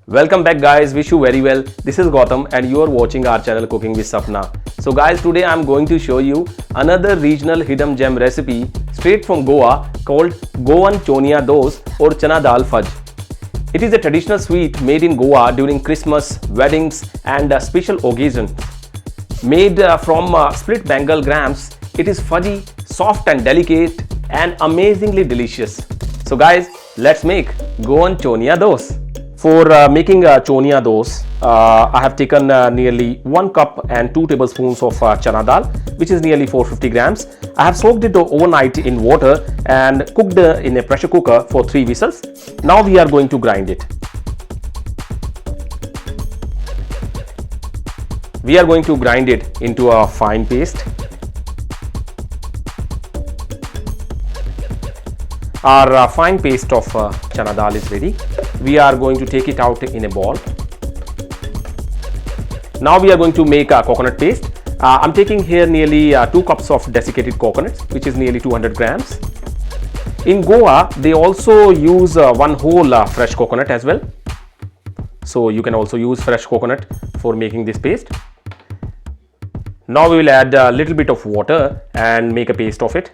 Welcome back guys, wish you very well. This is Gautam and you are watching our channel Cooking with Sapna. So guys, today I am going to show you another regional hidden gem recipe straight from Goa called Goan Chonia Dos or Chana Dal Fudge. It is a traditional sweet made in Goa during Christmas, weddings and special occasions. Made from split Bengal grams, it is fudgy, soft and delicate and amazingly delicious. So guys, let's make Goan Chonia Dos. For making chonia dos, I have taken nearly 1 cup and 2 tablespoons of chana dal, which is nearly 450 grams. I have soaked it overnight in water and cooked in a pressure cooker for 3 whistles. Now we are going to grind it. We are going to grind it into a fine paste. Our fine paste of chana dal is ready. We are going to take it out in a bowl. Now we are going to make a coconut paste. I'm taking here nearly 2 cups of desiccated coconuts, which is nearly 200 grams. In Goa, they also use one whole fresh coconut as well. So you can also use fresh coconut for making this paste. Now we will add a little bit of water and make a paste of it.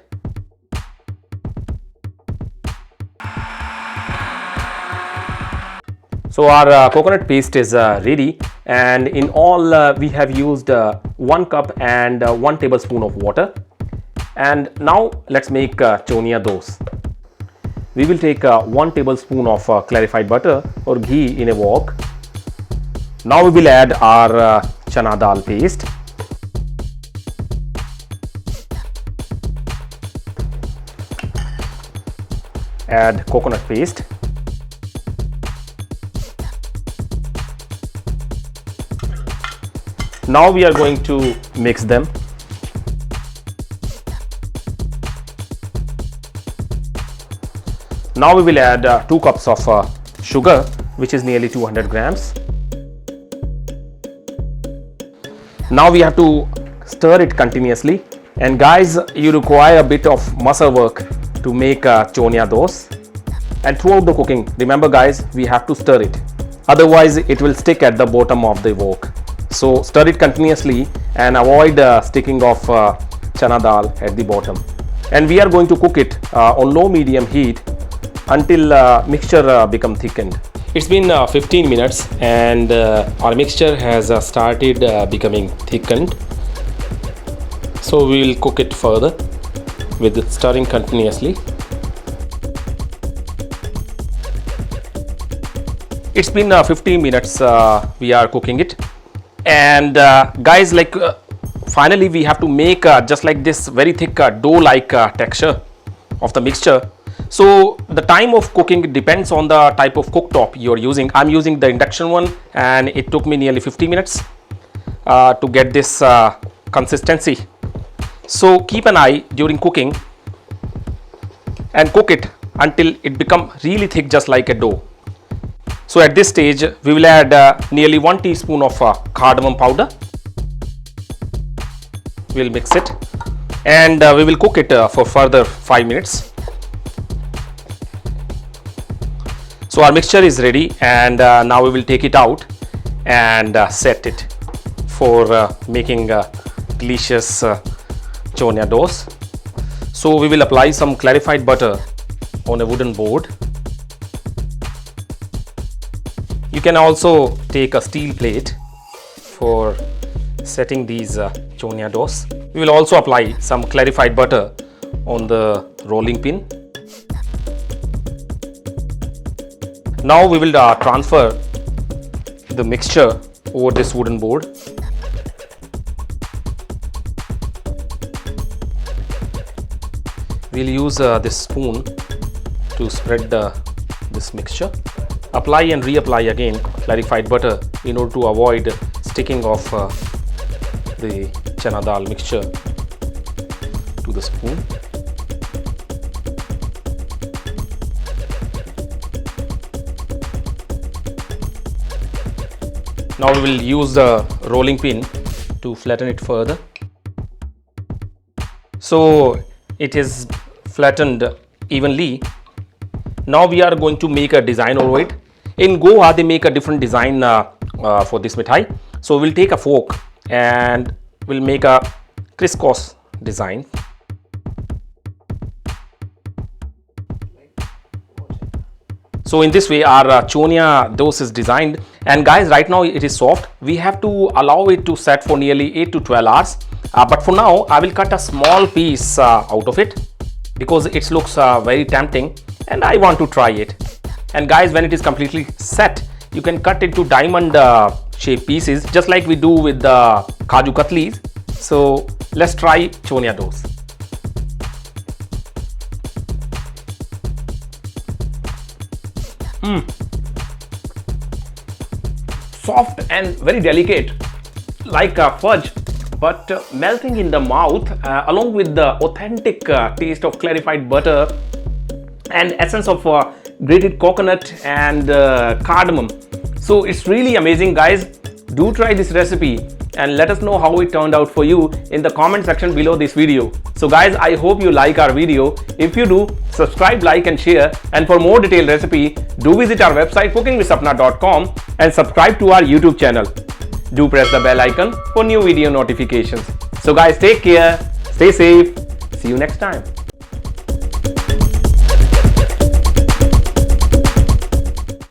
So our coconut paste is ready, and in all we have used 1 cup and 1 tablespoon of water. And now let's make chonia dos. We will take 1 tablespoon of clarified butter or ghee in a wok. Now we will add our chana dal paste. Add coconut paste. Now we are going to mix them. Now we will add 2 cups of sugar, which is nearly 200 grams. Now we have to stir it continuously. And guys, you require a bit of muscle work to make chonia dos. And throughout the cooking, remember guys, we have to stir it. Otherwise, it will stick at the bottom of the wok. So stir it continuously and avoid sticking of chana dal at the bottom. And we are going to cook it on low medium heat until mixture become thickened. It's been 15 minutes and our mixture has started becoming thickened. So we will cook it further with stirring continuously. It's been 15 minutes we are cooking it. And guys, finally we have to make just like this very thick dough-like texture of the mixture. So the time of cooking depends on the type of cooktop you are using. I'm using the induction one and it took me nearly 50 minutes to get this consistency. So keep an eye during cooking and cook it until it become really thick, just like a dough. So at this stage, we will add nearly 1 teaspoon of cardamom powder. We will mix it and we will cook it for further 5 minutes. So our mixture is ready and now we will take it out and set it for making delicious chonia dos. So we will apply some clarified butter on a wooden board. You can also take a steel plate for setting these chonia dos. We will also apply some clarified butter on the rolling pin. Now we will transfer the mixture over this wooden board. We will use this spoon to spread this mixture. Apply and reapply again clarified butter in order to avoid sticking of the chana dal mixture to the spoon. Now we will use the rolling pin to flatten it further. So it is flattened evenly. Now we are going to make a design over it. In Goa, they make a different design for this mithai. So we'll take a fork and we'll make a crisscross design. So in this way our chonia dose is designed, and guys, right now it is soft. We have to allow it to set for nearly 8 to 12 hours. But for now I will cut a small piece out of it because it looks very tempting and I want to try it. And guys, when it is completely set, you can cut it to diamond shape pieces just like we do with the Kaju Katlis. So let's try chonia dose. Soft and very delicate, like fudge, but melting in the mouth along with the authentic taste of clarified butter and essence of grated coconut and cardamom. So it's really amazing, guys. Do try this recipe and let us know how it turned out for you in the comment section below this video. So guys, I hope you like our video. If you do, subscribe, like and share, and for more detailed recipe, do visit our website cookingwithsapna.com and subscribe to our YouTube channel. Do press the bell icon for new video notifications. So guys, take care, stay safe, see you next time.